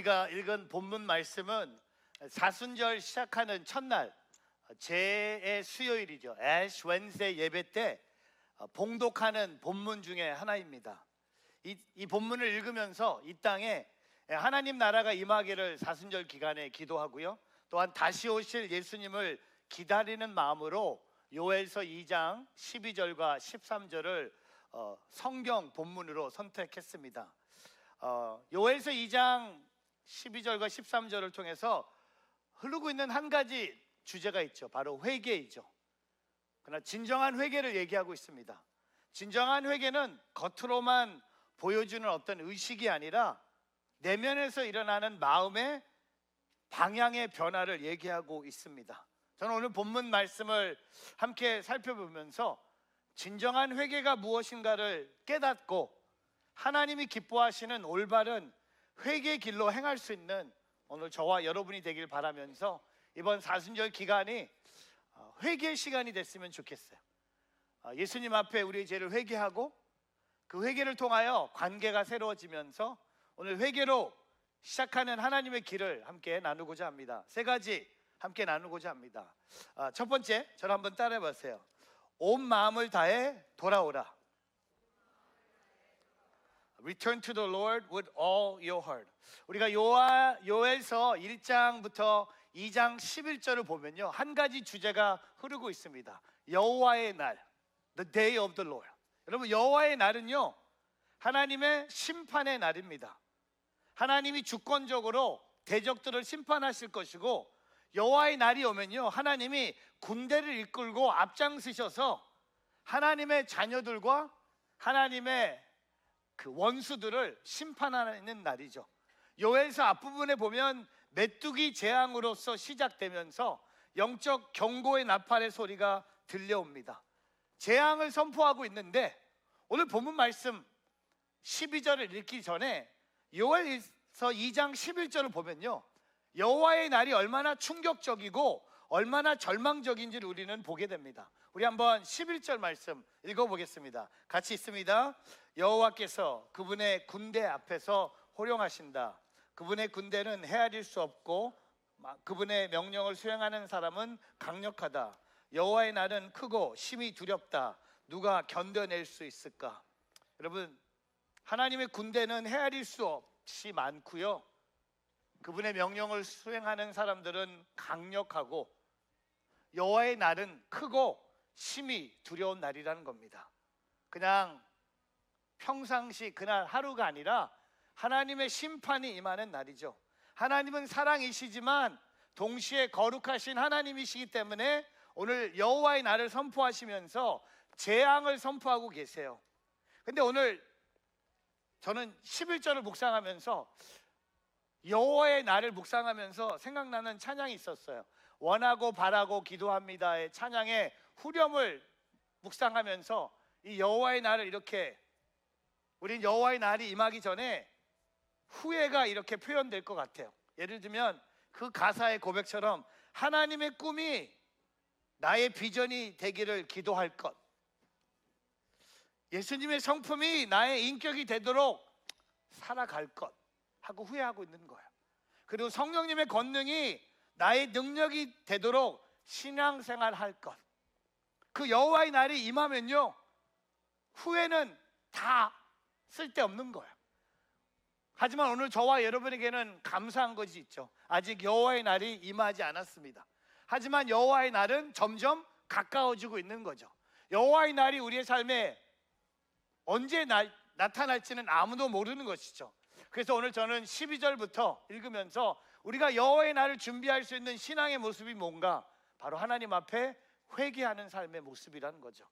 우리가 읽은 본문 말씀은 사순절 시작하는 첫날 제의 수요일이죠. 애쉬 웬스데이 예배 때 봉독하는 본문 중에 하나입니다. 이 본문을 읽으면서 이 땅에 하나님 나라가 임하기를 사순절 기간에 기도하고요, 또한 다시 오실 예수님을 기다리는 마음으로 요엘서 2장 12절과 13절을 성경 본문으로 선택했습니다. 요엘서 2장 12절과 13절을 통해서 흐르고 있는 한 가지 주제가 있죠. 바로 회개이죠. 그러나 진정한 회개를 얘기하고 있습니다. 진정한 회개는 겉으로만 보여주는 어떤 의식이 아니라 내면에서 일어나는 마음의 방향의 변화를 얘기하고 있습니다. 저는 오늘 본문 말씀을 함께 살펴보면서 진정한 회개가 무엇인가를 깨닫고 하나님이 기뻐하시는 올바른 회개 길로 행할 수 있는 오늘 저와 여러분이 되길 바라면서 이번 사순절 기간이 회개 시간이 됐으면 좋겠어요. 예수님 앞에 우리의 죄를 회개하고 그 회개를 통하여 관계가 새로워지면서 오늘 회개로 시작하는 하나님의 길을 함께 나누고자 합니다. 세 가지 함께 나누고자 합니다. 첫 번째, 저를 한번 따라해 보세요. 온 마음을 다해 돌아오라. Return to the Lord with all your heart. 우리가 요엘서 1장부터 2장 11절을 보면요, 한 가지 주제가 흐르고 있습니다. 여호와의 날, the day of the Lord. 여러분, 여호와의 날은요, 하나님의 심판의 날입니다. 하나님이 주권적으로 대적들을 심판하실 것이고, 여호와의 날이 오면요, 하나님이 군대를 이끌고 앞장서셔서 하나님의 자녀들과 하나님의 그 원수들을 심판하는 날이죠. 요엘서 앞부분에 보면 메뚜기 재앙으로서 시작되면서 영적 경고의 나팔의 소리가 들려옵니다. 재앙을 선포하고 있는데 오늘 본문 말씀 12절을 읽기 전에 요엘서 2장 11절을 보면요, 여호와의 날이 얼마나 충격적이고 얼마나 절망적인지를 우리는 보게 됩니다. 우리 한번 11절 말씀 읽어보겠습니다. 같이 있습니다. 여호와께서 그분의 군대 앞에서 호령하신다. 그분의 군대는 헤아릴 수 없고 그분의 명령을 수행하는 사람은 강력하다. 여호와의 날은 크고 심히 두렵다. 누가 견뎌낼 수 있을까? 여러분, 하나님의 군대는 헤아릴 수 없이 많고요, 그분의 명령을 수행하는 사람들은 강력하고 여호와의 날은 크고 심히 두려운 날이라는 겁니다. 그냥 평상시 그날 하루가 아니라 하나님의 심판이 임하는 날이죠. 하나님은 사랑이시지만 동시에 거룩하신 하나님이시기 때문에 오늘 여호와의 날을 선포하시면서 재앙을 선포하고 계세요. 근데 오늘 저는 11절을 묵상하면서 여호와의 날을 묵상하면서 생각나는 찬양이 있었어요. 원하고 바라고 기도합니다의 찬양의 후렴을 묵상하면서 이 여호와의 날을 이렇게, 우린 여호와의 날이 임하기 전에 후회가 이렇게 표현될 것 같아요. 예를 들면 그 가사의 고백처럼 하나님의 꿈이 나의 비전이 되기를 기도할 것, 예수님의 성품이 나의 인격이 되도록 살아갈 것 하고 후회하고 있는 거예요. 그리고 성령님의 권능이 나의 능력이 되도록 신앙생활 할 것, 그 여호와의 날이 임하면요, 후회는 다 쓸데없는 거예요. 하지만 오늘 저와 여러분에게는 감사한 것이 있죠. 아직 여호와의 날이 임하지 않았습니다. 하지만 여호와의 날은 점점 가까워지고 있는 거죠. 여호와의 날이 우리의 삶에 언제 나타날지는 아무도 모르는 것이죠. 그래서 오늘 저는 12절부터 읽으면서 우리가 여호와의 날을 준비할 수 있는 신앙의 모습이 뭔가, 바로 하나님 앞에 회개하는 삶의 모습이라는 거죠.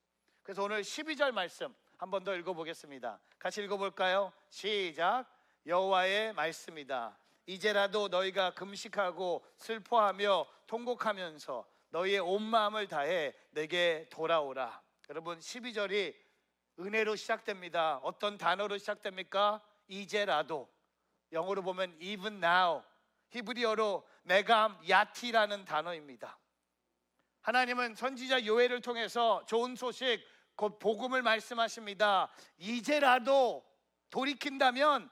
그래서 오늘 12절 말씀 한 번 더 읽어보겠습니다. 같이 읽어볼까요? 시작. 여호와의 말씀이다. 이제라도 너희가 금식하고 슬퍼하며 통곡하면서 너희의 온 마음을 다해 내게 돌아오라. 여러분, 12절이 은혜로 시작됩니다. 어떤 단어로 시작됩니까? 이제라도. 영어로 보면 even now, 히브리어로 메감 야티라는 단어입니다. 하나님은 선지자 요엘을 통해서 좋은 소식, 곧 복음을 말씀하십니다. 이제라도 돌이킨다면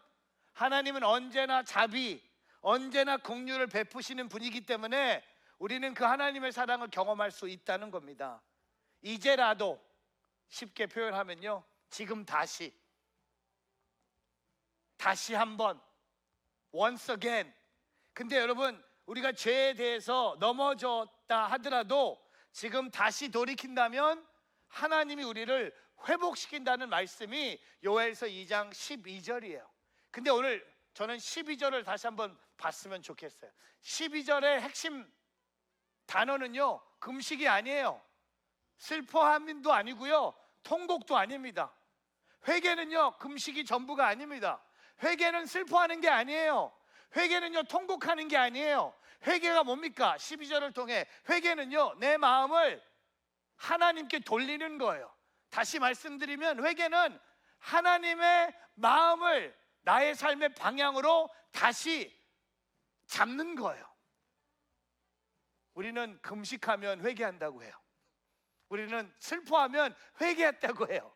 하나님은 언제나 자비, 언제나 긍휼을 베푸시는 분이기 때문에 우리는 그 하나님의 사랑을 경험할 수 있다는 겁니다. 이제라도 쉽게 표현하면요, 지금 다시 한번 once again. 근데 여러분, 우리가 죄에 대해서 넘어졌다 하더라도 지금 다시 돌이킨다면 하나님이 우리를 회복시킨다는 말씀이 요엘서 2장 12절이에요. 근데 오늘 저는 12절을 다시 한번 봤으면 좋겠어요. 12절의 핵심 단어는요, 금식이 아니에요. 슬퍼함도 아니고요, 통곡도 아닙니다. 회개는요, 금식이 전부가 아닙니다. 회개는 슬퍼하는 게 아니에요. 회개는요, 통곡하는 게 아니에요. 회개가 뭡니까? 12절을 통해 회개는요, 내 마음을 하나님께 돌리는 거예요. 다시 말씀드리면 회개는 하나님의 마음을 나의 삶의 방향으로 다시 잡는 거예요. 우리는 금식하면 회개한다고 해요. 우리는 슬퍼하면 회개했다고 해요.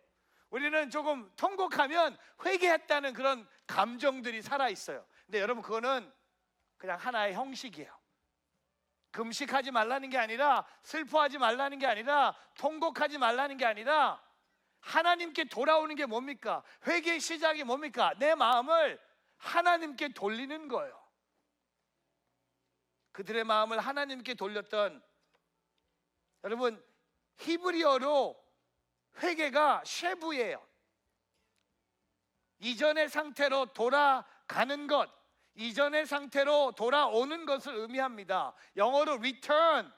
우리는 조금 통곡하면 회개했다는 그런 감정들이 살아있어요. 근데 여러분, 그거는 그냥 하나의 형식이에요. 금식하지 말라는 게 아니라, 슬퍼하지 말라는 게 아니라, 통곡하지 말라는 게 아니라, 하나님께 돌아오는 게 뭡니까? 회개의 시작이 뭡니까? 내 마음을 하나님께 돌리는 거예요. 그들의 마음을 하나님께 돌렸던, 여러분, 히브리어로 회개가 쉐부예요. 이전의 상태로 돌아가는 것, 이전의 상태로 돌아오는 것을 의미합니다. 영어로 return,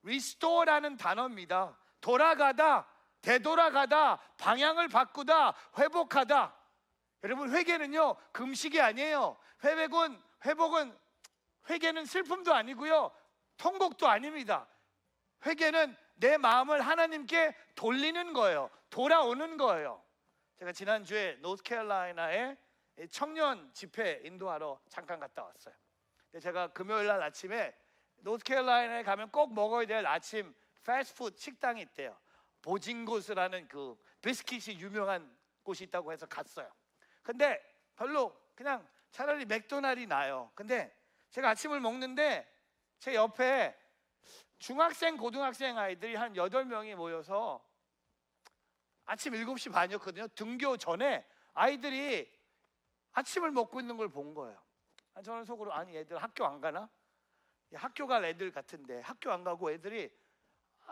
restore라는 단어입니다. 돌아가다, 되돌아가다, 방향을 바꾸다, 회복하다. 여러분, 회개는요, 금식이 아니에요. 회개는 슬픔도 아니고요, 통곡도 아닙니다. 회개는 내 마음을 하나님께 돌리는 거예요. 돌아오는 거예요. 제가 지난주에 노스캐롤라이나에 청년 집회 인도하러 잠깐 갔다 왔어요. 근데 제가 금요일 날 아침에 노스캐롤라이나에 가면 꼭 먹어야 될 아침 패스트푸드 식당이 있대요. 보징고스라는 그 비스킷이 유명한 곳이 있다고 해서 갔어요. 근데 별로 그냥 차라리 맥도날이 나요. 근데 제가 아침을 먹는데 제 옆에 중학생, 고등학생 아이들이 한 8명이 모여서 아침 7시 반이었거든요. 등교 전에 아이들이 아침을 먹고 있는 걸 본 거예요. 저는 속으로, 아니 애들 학교 안 가나? 학교 갈 애들 같은데 학교 안 가고 애들이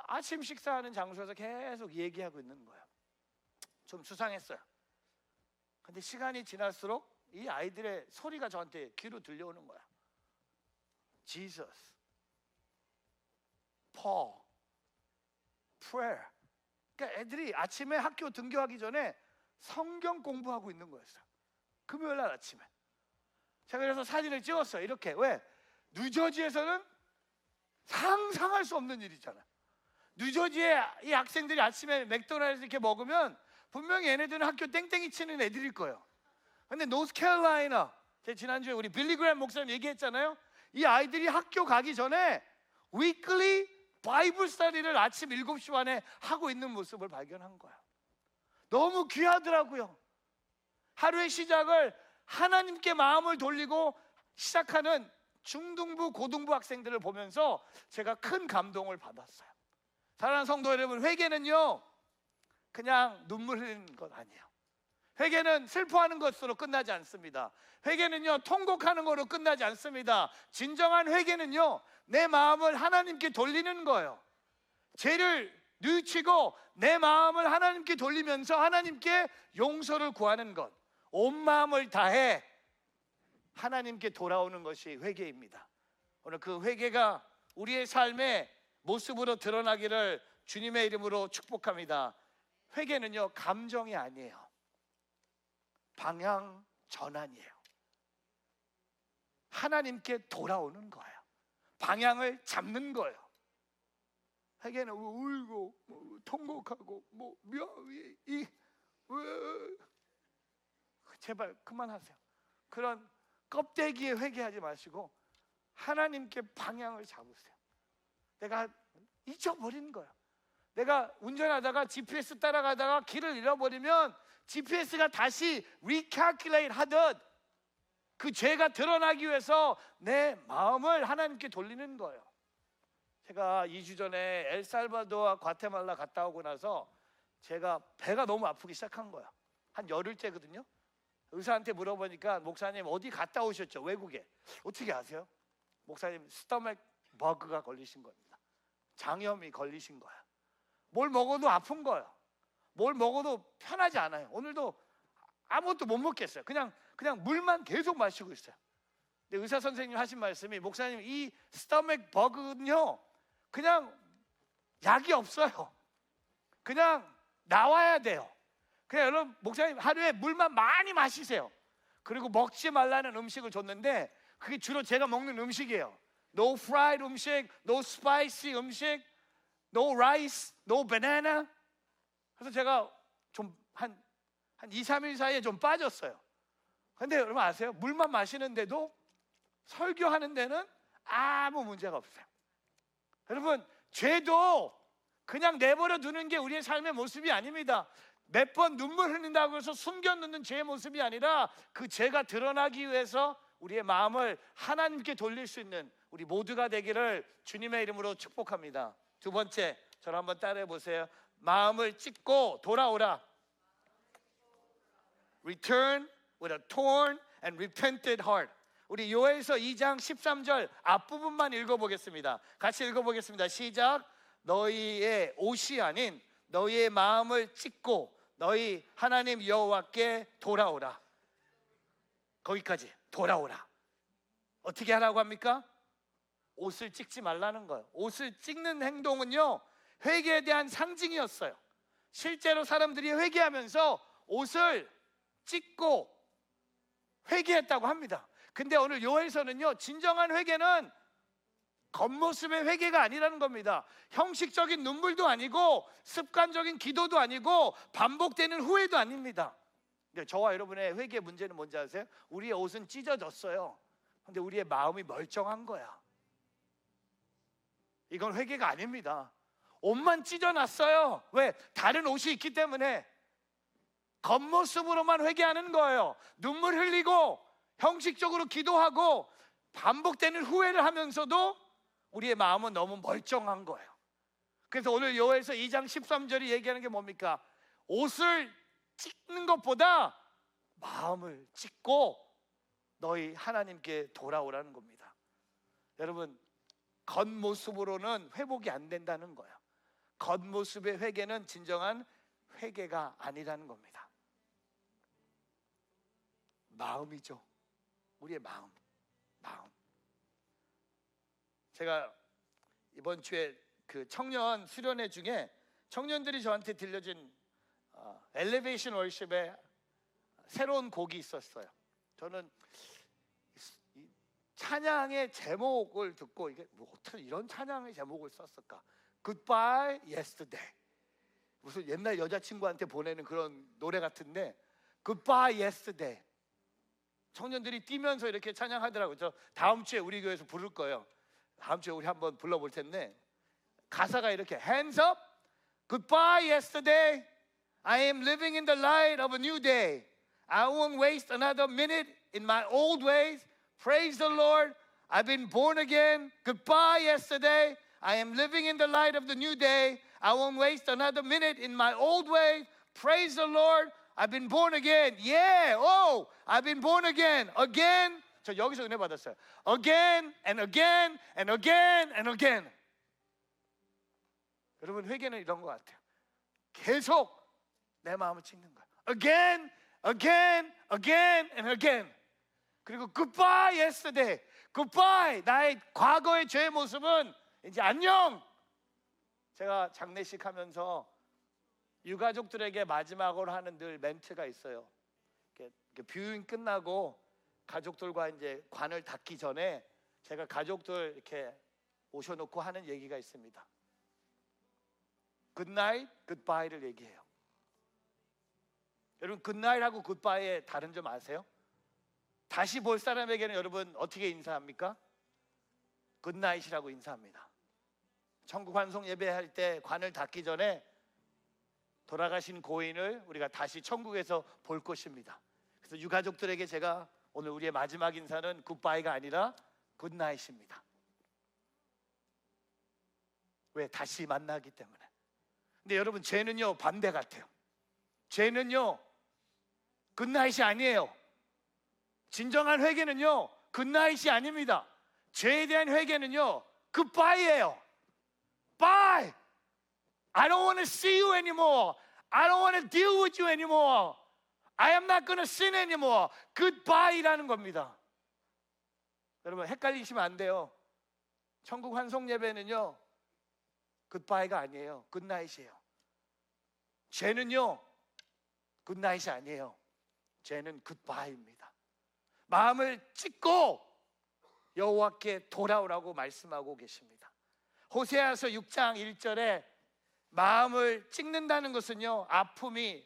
아침 식사하는 장소에서 계속 얘기하고 있는 거예요. 좀 수상했어요. 근데 시간이 지날수록 이 아이들의 소리가 저한테 귀로 들려오는 거야. Jesus, Paul, prayer. 그러니까 애들이 아침에 학교 등교하기 전에 성경 공부하고 있는 거였어요. 금요일 날 아침에. 제가 그래서 사진을 찍었어요. 이렇게. 왜? 뉴저지에서는 상상할 수 없는 일이잖아요. 뉴저지에 이 학생들이 아침에 맥도날드에서 이렇게 먹으면 분명히 얘네들은 학교 땡땡이 치는 애들일 거예요. 근데 노스캐롤라이나, 제가 지난주에 우리 빌리 그램 목사님 얘기했잖아요. 이 아이들이 학교 가기 전에 위클리 바이블 스터디를 아침 7시 반에 하고 있는 모습을 발견한 거예요. 너무 귀하더라고요. 하루의 시작을 하나님께 마음을 돌리고 시작하는 중등부, 고등부 학생들을 보면서 제가 큰 감동을 받았어요. 사랑하는 성도 여러분, 회개는요, 그냥 눈물 흘리는 것 아니에요. 회개는 슬퍼하는 것으로 끝나지 않습니다. 회개는요, 통곡하는 것으로 끝나지 않습니다. 진정한 회개는요, 내 마음을 하나님께 돌리는 거예요. 죄를 뉘우치고 내 마음을 하나님께 돌리면서 하나님께 용서를 구하는 것, 온 마음을 다해 하나님께 돌아오는 것이 회개입니다. 오늘 그 회개가 우리의 삶의 모습으로 드러나기를 주님의 이름으로 축복합니다. 회개는요, 감정이 아니에요. 방향 전환이에요. 하나님께 돌아오는 거예요. 방향을 잡는 거예요. 회개는 울고 통곡하고 제발 그만하세요. 그런 껍데기에 회개하지 마시고 하나님께 방향을 잡으세요. 내가 잊어버리는 거예요. 내가 운전하다가 GPS 따라가다가 길을 잃어버리면 GPS가 다시 recalculate 하듯 그 죄가 드러나기 위해서 내 마음을 하나님께 돌리는 거예요. 제가 2주 전에 엘살바도르와 과테말라 갔다 오고 나서 제가 배가 너무 아프기 시작한 거야. 한 열흘째거든요. 의사한테 물어보니까 목사님 어디 갔다 오셨죠? 외국에. 어떻게 아세요? 목사님 스토맥 버그가 걸리신 겁니다. 장염이 걸리신 거야. 뭘 먹어도 아픈 거예요. 뭘 먹어도 편하지 않아요. 오늘도 아무것도 못 먹겠어요. 그냥 물만 계속 마시고 있어요. 근데 의사 선생님 하신 말씀이 목사님 이 스토맥 버그는요 그냥 약이 없어요. 그냥 나와야 돼요. 그냥 여러분 목사님 하루에 물만 많이 마시세요. 그리고 먹지 말라는 음식을 줬는데 그게 주로 제가 먹는 음식이에요. No fried 음식, no spicy 음식, no rice, no banana. 그래서 제가 좀 한 2, 3일 사이에 좀 빠졌어요. 근데 여러분 아세요? 물만 마시는데도 설교하는 데는 아무 문제가 없어요. 여러분 죄도 그냥 내버려 두는 게 우리의 삶의 모습이 아닙니다. 몇 번 눈물 흘린다고 해서 숨겨놓는 죄의 모습이 아니라 그 죄가 드러나기 위해서 우리의 마음을 하나님께 돌릴 수 있는 우리 모두가 되기를 주님의 이름으로 축복합니다. 두 번째, 저를 한번 따라해 보세요. 마음을 찢고 돌아오라. Return with a torn and repented heart. 우리 요엘서 2장 13절 앞부분만 읽어보겠습니다. 같이 읽어보겠습니다. 시작. 너희의 옷이 아닌 너희의 마음을 찢고 너희 하나님 여호와께 돌아오라. 거기까지 돌아오라. 어떻게 하라고 합니까? 옷을 찢지 말라는 거예요. 옷을 찢는 행동은요 회개에 대한 상징이었어요. 실제로 사람들이 회개하면서 옷을 찢고 회개했다고 합니다. 근데 오늘 요엘서는요 진정한 회개는 겉모습의 회개가 아니라는 겁니다. 형식적인 눈물도 아니고 습관적인 기도도 아니고 반복되는 후회도 아닙니다. 근데 저와 여러분의 회개 문제는 뭔지 아세요? 우리의 옷은 찢어졌어요. 근데 우리의 마음이 멀쩡한 거야. 이건 회개가 아닙니다. 옷만 찢어놨어요. 왜? 다른 옷이 있기 때문에. 겉모습으로만 회개하는 거예요. 눈물 흘리고 형식적으로 기도하고 반복되는 후회를 하면서도 우리의 마음은 너무 멀쩡한 거예요. 그래서 오늘 요엘서 2장 13절이 얘기하는 게 뭡니까? 옷을 찢는 것보다 마음을 찢고 너희 하나님께 돌아오라는 겁니다. 여러분 겉모습으로는 회복이 안 된다는 거예요. 겉모습의 회개는 진정한 회개가 아니라는 겁니다. 마음이죠. 우리의 마음. 제가 이번 주에 그 청년 수련회 중에 청년들이 저한테 들려준 엘리베이션 월십의 새로운 곡이 있었어요. 저는 이 찬양의 제목을 듣고 이게 뭐 어떻게 이런 찬양의 제목을 썼을까? Goodbye Yesterday. 무슨 옛날 여자친구한테 보내는 그런 노래 같은데 Goodbye Yesterday. 청년들이 뛰면서 이렇게 찬양하더라고요. 저 다음 주에 우리 교회에서 부를 거예요. 다음 주에 우리 한번 불러볼 텐데 가사가 이렇게 Hands up, goodbye yesterday. I am living in the light of a new day. I won't waste another minute in my old ways. Praise the Lord. I've been born again. Goodbye yesterday. I am living in the light of the new day. I won't waste another minute in my old ways. Praise the Lord. I've been born again. Yeah. Oh, I've been born again. Again. 저 여기서 은혜 받았어요. Again and again and again and again. 여러분 회개는 이런 것 같아요. 계속 내 마음을 찢는 거야. Again, again, again and again. 그리고 goodbye yesterday. Goodbye. 나의 과거의 죄의 모습은 이제 안녕. 제가 장례식 하면서 유가족들에게 마지막으로 하는 늘 멘트가 있어요. 이렇게 뷰잉 끝나고 가족들과 이제 관을 닫기 전에 제가 가족들 이렇게 모셔놓고 하는 얘기가 있습니다. Good night, goodbye를 얘기해요. 여러분 good night하고 goodbye의 다른 점 아세요? 다시 볼 사람에게는 여러분 어떻게 인사합니까? Good night이라고 인사합니다. 천국 환송 예배할 때 관을 닫기 전에 돌아가신 고인을 우리가 다시 천국에서 볼 것입니다. 그래서 유가족들에게 제가 오늘 우리의 마지막 인사는 굿바이가 아니라 굿나잇입니다. 왜? 다시 만나기 때문에. 근데 여러분, 죄는요 반대 같아요. 죄는요 굿나잇이 아니에요. 진정한 회개는요 굿나잇이 아닙니다. 죄에 대한 회개는요 굿바이예요. Bye. I don't want to see you anymore. I don't want to deal with you anymore. I am not going to sin anymore. Goodbye라는 겁니다. 여러분, 헷갈리시면 안 돼요. 천국 환송 예배는요 굿바이가 아니에요. 굿나잇이에요. 죄는요 굿나잇이 아니에요. 죄는 굿바이입니다. 마음을 찢고 여호와께 돌아오라고 말씀하고 계십니다. 호세아서 6장 1절에 마음을 찍는다는 것은요 아픔이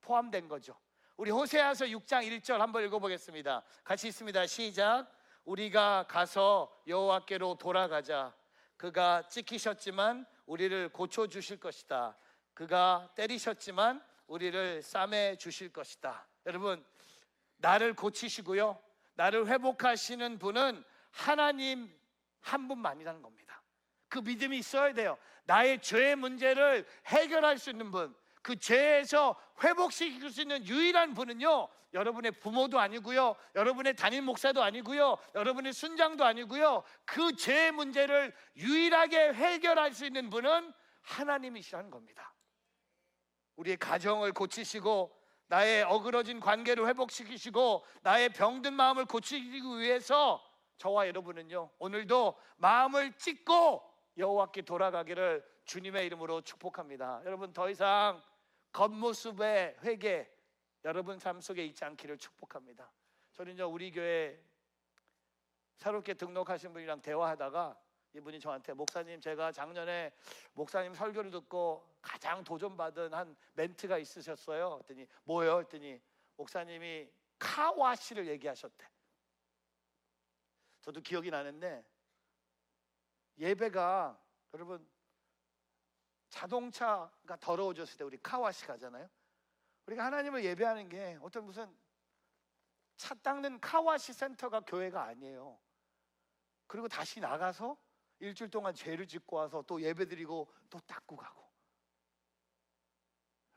포함된 거죠. 우리 호세아서 6장 1절 한번 읽어보겠습니다. 같이 있습니다. 시작. 우리가 가서 여호와께로 돌아가자. 그가 찢기셨지만 우리를 고쳐주실 것이다. 그가 때리셨지만 우리를 싸매 주실 것이다. 여러분, 나를 고치시고요 나를 회복하시는 분은 하나님 한 분만이라는 겁니다. 그 믿음이 있어야 돼요. 나의 죄의 문제를 해결할 수 있는 분, 그 죄에서 회복시킬 수 있는 유일한 분은요 여러분의 부모도 아니고요 여러분의 담임 목사도 아니고요 여러분의 순장도 아니고요 그 죄의 문제를 유일하게 해결할 수 있는 분은 하나님이시라는 겁니다. 우리의 가정을 고치시고 나의 어그러진 관계를 회복시키시고 나의 병든 마음을 고치기 위해서 저와 여러분은요 오늘도 마음을 찢고 여호와께 돌아가기를 주님의 이름으로 축복합니다. 여러분, 더 이상 겉모습의 회개 여러분 삶 속에 있지 않기를 축복합니다. 저는요 우리 교회 새롭게 등록하신 분이랑 대화하다가 이분이 저한테, 목사님, 제가 작년에 목사님 설교를 듣고 가장 도전받은 한 멘트가 있으셨어요. 그랬더니 뭐예요? 그랬더니 목사님이 카와시를 얘기하셨대. 저도 기억이 나는데, 예배가 여러분 자동차가 더러워졌을 때 우리 카와시 가잖아요. 우리가 하나님을 예배하는 게 어떤 무슨 차 닦는 카와시 센터가 교회가 아니에요. 그리고 다시 나가서 일주일 동안 죄를 짓고 와서 또 예배드리고 또 닦고 가고.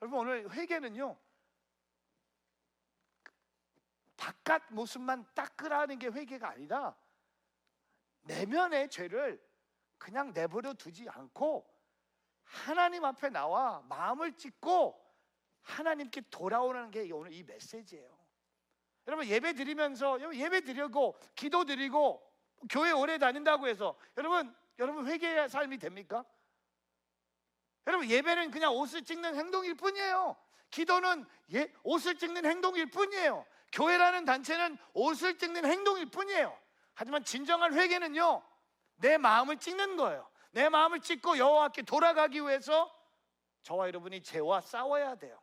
여러분, 오늘 회개는요 바깥 모습만 닦으라는 게 회개가 아니라 내면의 죄를 그냥 내버려 두지 않고 하나님 앞에 나와 마음을 찢고 하나님께 돌아오는 게 오늘 이 메시지예요. 여러분, 예배 드리면서 예배 드리고 기도 드리고 교회 오래 다닌다고 해서 여러분 회개의 삶이 됩니까? 여러분, 예배는 그냥 옷을 찍는 행동일 뿐이에요. 기도는 옷을 찍는 행동일 뿐이에요. 교회라는 단체는 옷을 찍는 행동일 뿐이에요. 하지만 진정한 회개는요 내 마음을 찍는 거예요. 내 마음을 찍고 여호와께 돌아가기 위해서 저와 여러분이 죄와 싸워야 돼요.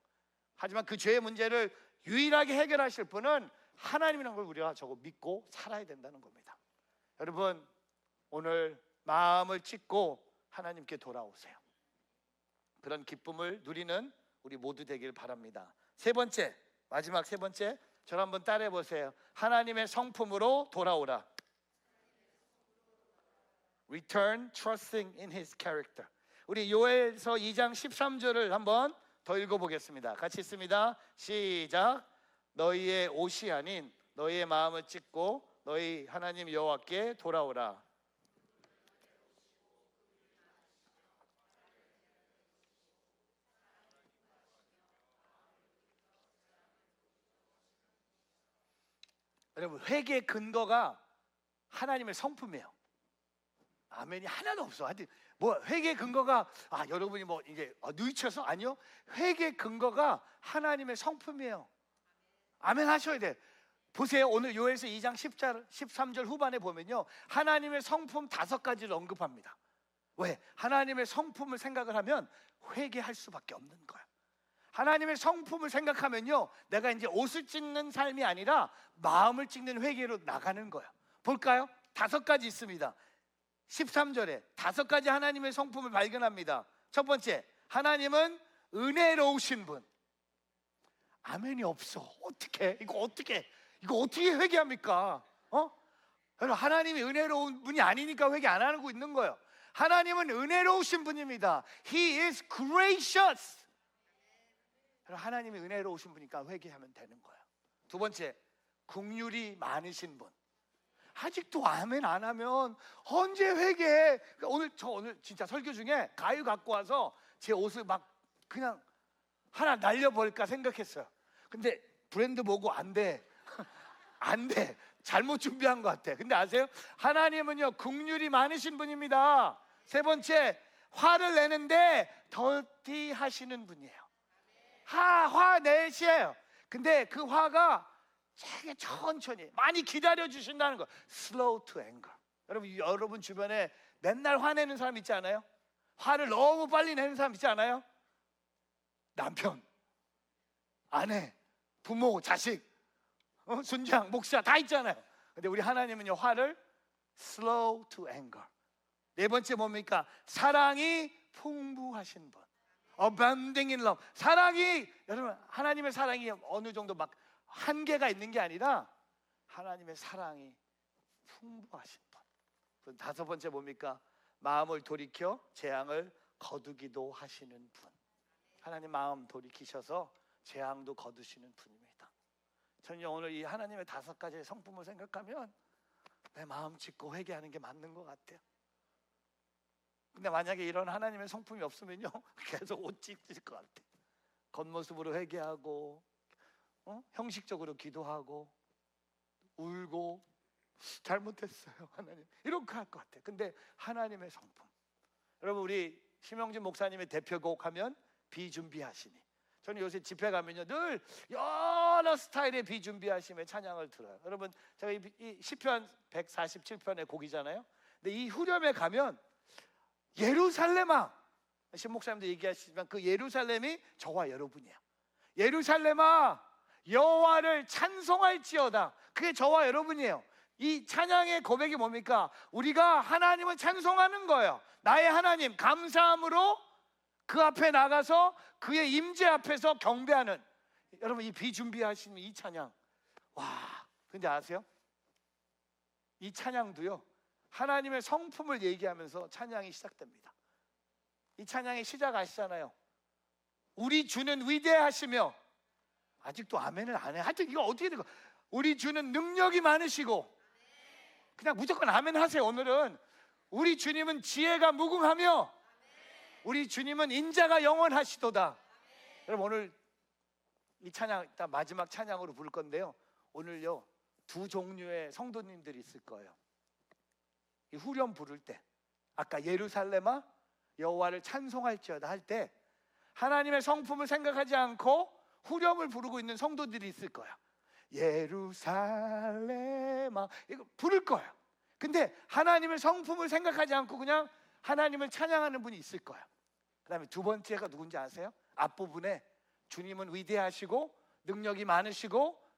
하지만 그 죄의 문제를 유일하게 해결하실 분은 하나님이라는 걸 우리가 저거 믿고 살아야 된다는 겁니다. 여러분, 오늘 마음을 찢고 하나님께 돌아오세요. 그런 기쁨을 누리는 우리 모두 되길 바랍니다. 세 번째, 마지막 세 번째, 저를 한번 따라해 보세요. 하나님의 성품으로 돌아오라. Return trusting in His character. 우리 요엘서 2장 13절을 한번 더 읽어보겠습니다. 같이 있습니다. 시작. 너희의 옷이 아닌 너희의 마음을 찢고 너희 하나님 여호와께 돌아오라. 여러분, 회개의 근거가 하나님의 성품이에요. 아멘이 하나도 없어. 하여튼 뭐 회개의 근거가 여러분이 뭐 이게 누이쳐서 아니요. 회개의 근거가 하나님의 성품이에요. 아멘 하셔야 돼. 보세요. 오늘 요엘서 2장 13절 후반에 보면요 하나님의 성품 5가지를 언급합니다. 왜? 하나님의 성품을 생각을 하면 회개할 수밖에 없는 거야. 하나님의 성품을 생각하면요 내가 이제 옷을 찢는 삶이 아니라 마음을 찢는 회개로 나가는 거야. 볼까요? 5가지 있습니다. 13절에 5가지 하나님의 성품을 발견합니다. 첫 번째, 하나님은 은혜로우신 분. 아멘이 없어. 어떻게? 이거 어떻게? 이거 어떻게 회개합니까? 여러분, 하나님이 은혜로운 분이 아니니까 회개 안 하고 있는 거예요. 하나님은 은혜로우신 분입니다. He is gracious. 여러분, 하나님이 은혜로우신 분이니까 회개하면 되는 거예요. 두 번째, 긍휼이 많으신 분. 아직도 아멘 안 하면 언제 회개해? 오늘 진짜 설교 중에 가위 갖고 와서 제 옷을 막 그냥 하나 날려버릴까 생각했어요. 근데 브랜드 보고 안 돼. 안 돼. 잘못 준비한 것 같아. 근데 아세요? 하나님은요, 긍휼이 많으신 분입니다. 세 번째, 화를 내는데 더디하시는 분이에요. 화 내시에요. 근데 그 화가 되게 천천히 많이 기다려 주신다는 거. Slow to anger. 여러분 주변에 맨날 화내는 사람 있지 않아요? 화를 너무 빨리 내는 사람 있지 않아요? 남편, 아내, 부모, 자식, 순장, 목사 다 있잖아요. 근데 우리 하나님은요, 화를 slow to anger. 네 번째 뭡니까? 사랑이 풍부하신 분. Abounding in love. 사랑이, 여러분, 하나님의 사랑이 어느 정도 막 한계가 있는 게 아니라 하나님의 사랑이 풍부하신 분. 다섯 번째 뭡니까? 마음을 돌이켜 재앙을 거두기도 하시는 분. 하나님 마음 돌이키셔서 재앙도 거두시는 분입니다. 저는 오늘 이 하나님의 다섯 가지의 성품을 생각하면 내 마음 찢고 회개하는 게 맞는 것 같아요. 근데 만약에 이런 하나님의 성품이 없으면요, 계속 옷 찢을 것 같아. 겉모습으로 회개하고, 형식적으로 기도하고, 울고, 잘못했어요 하나님, 이렇게 할 것 같아. 근데 하나님의 성품, 여러분, 우리 심영진 목사님의 대표곡 하면 비준비하시니. 저는 요새 집회 가면요, 늘 여러 스타일의 비준비하심의 찬양을 들어요. 여러분, 제가 이 시편 147편의 곡이잖아요. 근데 이 후렴에 가면 예루살렘아, 신 목사님도 얘기하시지만 그 예루살렘이 저와 여러분이에요. 예루살렘아, 여호와를 찬송할지어다. 그게 저와 여러분이에요. 이 찬양의 고백이 뭡니까? 우리가 하나님을 찬송하는 거예요. 나의 하나님, 감사함으로 그 앞에 나가서 그의 임재 앞에서 경배하는, 여러분, 이 비준비하신 이 찬양, 와, 근데 아세요? 이 찬양도요, 하나님의 성품을 얘기하면서 찬양이 시작됩니다. 이 찬양의 시작 아시잖아요. 우리 주는 위대하시며, 아직도 아멘을 안 해. 하여튼 이거 어떻게 된 거야? 우리 주는 능력이 많으시고, 그냥 무조건 아멘 하세요. 오늘은 우리 주님은 지혜가 무궁하며, 우리 주님은 인자가 영원하시도다. 여러분, 오늘 이 찬양 일단 마지막 찬양으로 부를 건데요, 오늘요 두 종류의 성도님들이 있을 거예요. 이 후렴 부를 때, 아까 예루살렘아 여호와를 찬송할지어다 할 때 하나님의 성품을 생각하지 않고 후렴을 부르고 있는 성도들이 있을 거야. 예루살렘아, 이거 부를 거예요. 근데 하나님의 성품을 생각하지 않고 그냥 하나님을 찬양하는 분이 있을 거예요. 그 다음에 두 번째가 누군지 아세요? 앞부분에 주님은 위대하시고 능력이 많으시고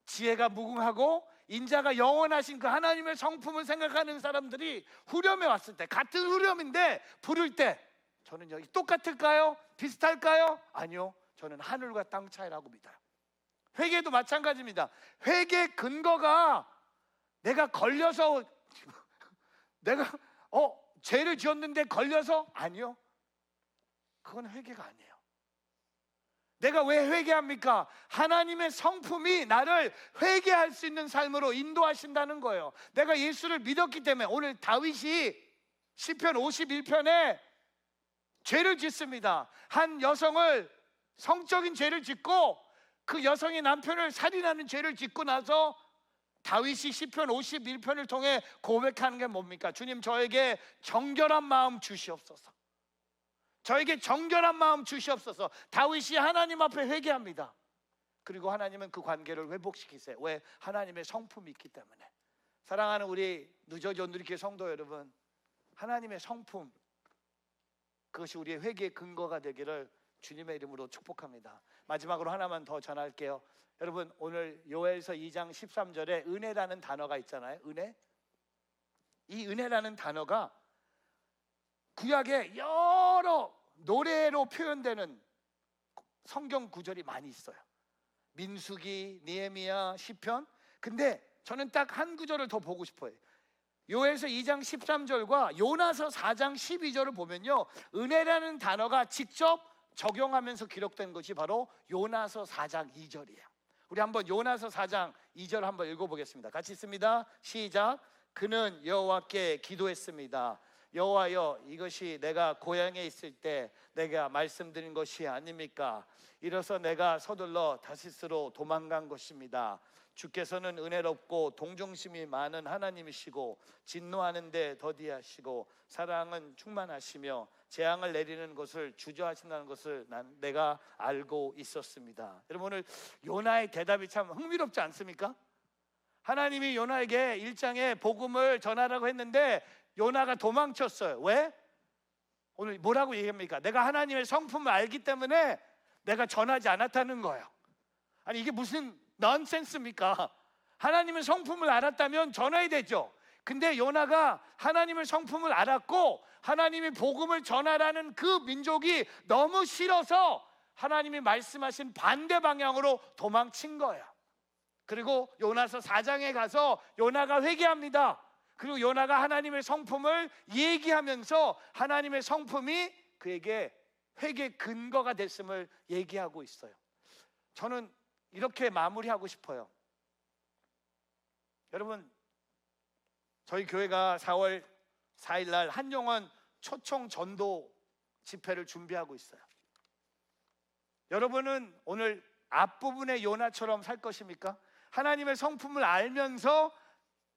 지혜가 무궁하고 인자가 영원하신 그 하나님의 성품을 생각하는 사람들이 후렴에 왔을 때, 같은 후렴인데 부를 때 저는 여기 똑같을까요? 비슷할까요? 아니요, 저는 하늘과 땅 차이라고 믿어요. 회개도 마찬가지입니다. 회개 근거가 내가 걸려서 내가 죄를 지었는데 걸려서, 아니요, 그건 회개가 아니에요. 내가 왜 회개합니까? 하나님의 성품이 나를 회개할 수 있는 삶으로 인도하신다는 거예요. 내가 예수를 믿었기 때문에. 오늘 다윗이 시편 51편에 죄를 짓습니다. 한 여성을, 성적인 죄를 짓고 그 여성이 남편을 살인하는 죄를 짓고 나서 다윗이 시편 51편을 통해 고백하는 게 뭡니까? 주님, 저에게 정결한 마음 주시옵소서. 저에게 정결한 마음 주시옵소서. 다윗이 하나님 앞에 회개합니다. 그리고 하나님은 그 관계를 회복시키세요. 왜? 하나님의 성품이 있기 때문에. 사랑하는 우리 누저지 누리교회 성도 여러분, 하나님의 성품, 그것이 우리의 회개의 근거가 되기를 주님의 이름으로 축복합니다. 마지막으로 하나만 더 전할게요. 여러분, 오늘 요엘서 2장 13절에 은혜라는 단어가 있잖아요. 은혜. 이 은혜라는 단어가 구약에 여러 노래로 표현되는 성경 구절이 많이 있어요. 민수기, 느헤미야, 시편. 근데 저는 딱 한 구절을 더 보고 싶어요. 요엘서 2장 13절과 요나서 4장 12절을 보면요, 은혜라는 단어가 직접 적용하면서 기록된 것이 바로 요나서 4장 2절이에요. 우리 한번 요나서 4장 2절 한번 읽어보겠습니다. 같이 읽습니다. 시작. 그는 여호와께 기도했습니다. 여호와여, 이것이 내가 고향에 있을 때 내가 말씀드린 것이 아닙니까? 이로써 내가 서둘러 다시스로 도망간 것입니다. 주께서는 은혜롭고 동정심이 많은 하나님이시고 진노하는데 더디하시고 사랑은 충만하시며 재앙을 내리는 것을 주저하신다는 것을 내가 알고 있었습니다. 여러분, 오늘 요나의 대답이 참 흥미롭지 않습니까? 하나님이 요나에게 1장에 복음을 전하라고 했는데 요나가 도망쳤어요. 왜? 오늘 뭐라고 얘기합니까? 내가 하나님의 성품을 알기 때문에 내가 전하지 않았다는 거예요. 아니, 이게 무슨 넌센스입니까? 하나님의 성품을 알았다면 전해야 되죠. 근데 요나가 하나님의 성품을 알았고 하나님의 복음을 전하라는 그 민족이 너무 싫어서 하나님이 말씀하신 반대 방향으로 도망친 거예요. 그리고 요나서 4장에 가서 요나가 회개합니다. 그리고 요나가 하나님의 성품을 얘기하면서 하나님의 성품이 그에게 회개 근거가 됐음을 얘기하고 있어요. 저는 이렇게 마무리하고 싶어요. 여러분, 저희 교회가 4월 4일 날 한영원 초청 전도 집회를 준비하고 있어요. 여러분은 오늘 앞부분의 요나처럼 살 것입니까? 하나님의 성품을 알면서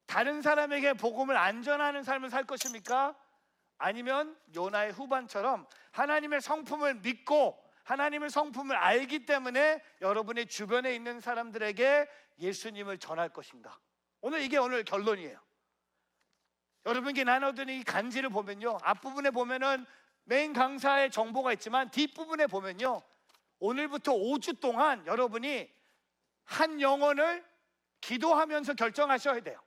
다른 사람에게 복음을 안 전하는 삶을 살 것입니까? 아니면 요나의 후반처럼 하나님의 성품을 믿고 하나님의 성품을 알기 때문에 여러분의 주변에 있는 사람들에게 예수님을 전할 것인가? 이게 오늘 결론이에요. 여러분께 나눠드린 이 간지를 보면요, 앞부분에 보면은 메인 강사의 정보가 있지만 뒷부분에 보면요, 오늘부터 5주 동안 여러분이 한 영혼을 기도하면서 결정하셔야 돼요.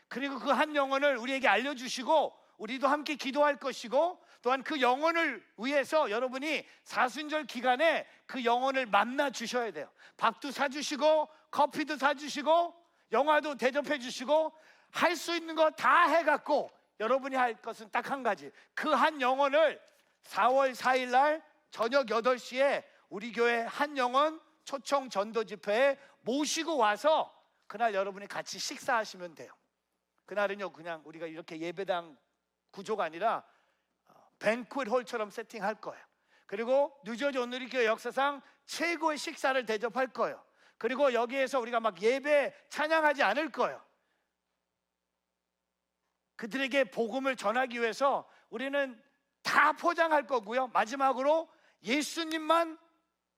그리고 그 한 영혼을 우리에게 알려주시고 우리도 함께 기도할 것이고, 또한 그 영혼을 위해서 여러분이 사순절 기간에 그 영혼을 만나 주셔야 돼요. 밥도 사주시고 커피도 사주시고 영화도 대접해 주시고 할 수 있는 거 다 해갖고 여러분이 할 것은 딱 한 가지, 그 한 영혼을 4월 4일 날 저녁 8시에 우리 교회 한 영혼 초청 전도 집회에 모시고 와서 그날 여러분이 같이 식사하시면 돼요. 그날은요, 그냥 우리가 이렇게 예배당 구조가 아니라 뱅크웨트 홀처럼 세팅할 거예요. 그리고 뉴저지 온누리교회 역사상 최고의 식사를 대접할 거예요. 그리고 여기에서 우리가 막 예배 찬양하지 않을 거예요. 그들에게 복음을 전하기 위해서 우리는 다 포장할 거고요, 마지막으로 예수님만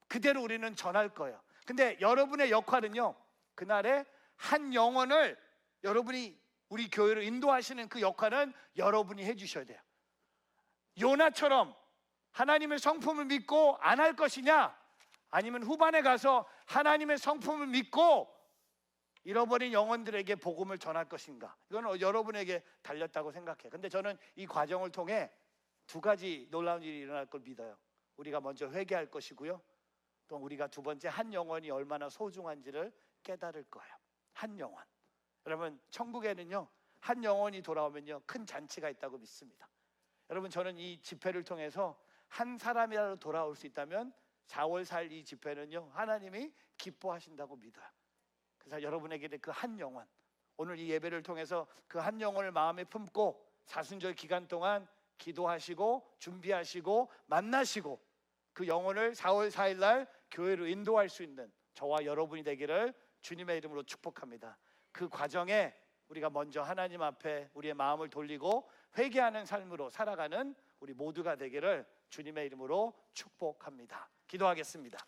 그대로 우리는 전할 거예요. 근데 여러분의 역할은요, 그날에 한 영혼을 여러분이 우리 교회로 인도하시는 그 역할은 여러분이 해주셔야 돼요. 요나처럼 하나님의 성품을 믿고 안 할 것이냐, 아니면 후반에 가서 하나님의 성품을 믿고 잃어버린 영혼들에게 복음을 전할 것인가? 이건 여러분에게 달렸다고 생각해요. 근데 저는 이 과정을 통해 두 가지 놀라운 일이 일어날 걸 믿어요. 우리가 먼저 회개할 것이고요, 또 우리가 두 번째 한 영혼이 얼마나 소중한지를 깨달을 거예요. 한 영혼. 여러분, 천국에는요, 한 영혼이 돌아오면요, 큰 잔치가 있다고 믿습니다. 여러분, 저는 이 집회를 통해서 한 사람이라도 돌아올 수 있다면 4월 4일 이 집회는요, 하나님이 기뻐하신다고 믿어요. 그래서 여러분에게 그 한 영혼, 오늘 이 예배를 통해서 그 한 영혼을 마음에 품고 사순절 기간 동안 기도하시고 준비하시고 만나시고 그 영혼을 4월 4일 날 교회로 인도할 수 있는 저와 여러분이 되기를 주님의 이름으로 축복합니다. 그 과정에 우리가 먼저 하나님 앞에 우리의 마음을 돌리고 회개하는 삶으로 살아가는 우리 모두가 되기를 주님의 이름으로 축복합니다. 기도하겠습니다.